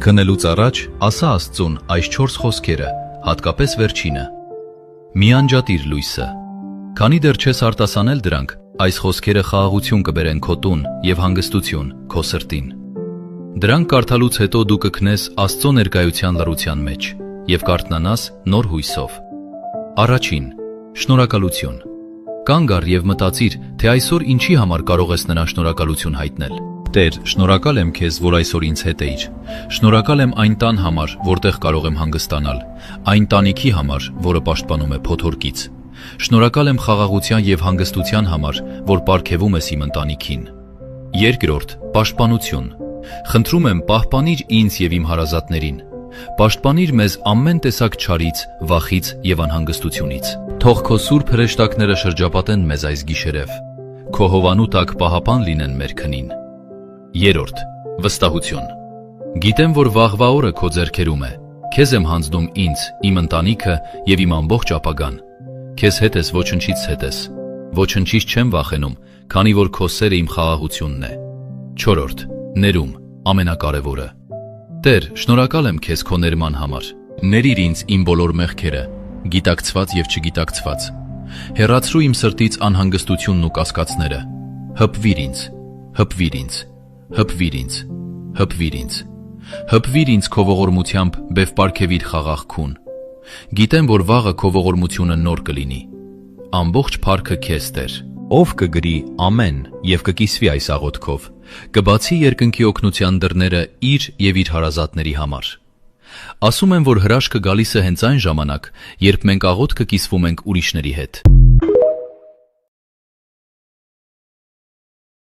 Քնելուց առաջ ասա Աստծուն այս 4 խոսքերը, հատկապես վերջինը. Մի անջատիր լույսը։ Քանի դեռ չես արտասանել դրանք, այս խոսքերը խաղաղություն կբերեն քո տուն եւ հանգստություն քո սրտին։ Դրանք կարդալուց հետո դու կքնես Աստծո ներկայության լռության մեջ եւ կարթնանաս նոր հույսով։ Առաջին, շնորհակալություն։ Կանգ առ եւ մտածիր, թե այսօր ինչի համար կարող ես նրան շնորհակալություն հայտնել։ Տեր, շնորհակալ եմ քեզ, որ այսօր ինձ հետ էիր։ Շնորհակալ եմ այն տան համար, որտեղ կարող եմ հանգստանալ, այն տանիքի համար, որը պաշտպանում է փոթորկից։ Շնորհակալ եմ խաղաղության եւ հանգստության համար, որ պարգևում ես իմ ընտանիքին։ Երկրորդ, պաշտպանություն։ Խնդրում եմ, պահպանիր ինձ եւ իմ հարազատներին։ Պաշտպանիր մեզ ամեն տեսակ չարից, վախից եւ անհանգստությունից։ Թող քո սուրբ հրեշտակները շրջապատեն մեզ այս գիշերև։ Քո հովանու տակ պահապան լինեն մեր քնին։ Երրորդ, վստահություն։ Գիտեմ, որ վաղվա օրը քո ձեռքերում է։ Քեզ եմ հանձնում ինձ, իմ ընտանիքը եւ իմ ամբողջ ապագան։ Քեզ հետ ես, ոչնչից հետ ես։ Ոչնչից չեմ վախենում, քանի որ քո սերը իմ խաղաղությունն է։ Չորրորդ, ներում, ամենակարևորը։ Տեր, շնորհակալ եմ քեզ քո ներման համար։ Ների՛ր ինձ իմ բոլոր մեղքերը, գիտակցված եւ չգիտակցված։ Հեռացրու իմ սրտից անհանգստությունն ու կասկածները։ Հպվիր ինձ, հպվիր ինձ, հպվիր ինձ, հպվիր ինձ։ Հպվիր ինձ քո ողորմությամբ, բև պարգևիր խաղաղ քուն։ Գիտեմ, որ վաղը քո ողորմությունը նոր կլինի։ Ամբողջ փառքը քեզ, Տեր։ Ով կգրի ամեն եւ կկիսվի այս աղոթքով, կբացի երկնքի օգնության դռները իր եւ իր հարազատների համար։ Ասում եմ, որ հրաշքը գալիս է հենց այն ժամանակ, երբ մենք աղոթքը կիսվում ենք ուրիշների հետ։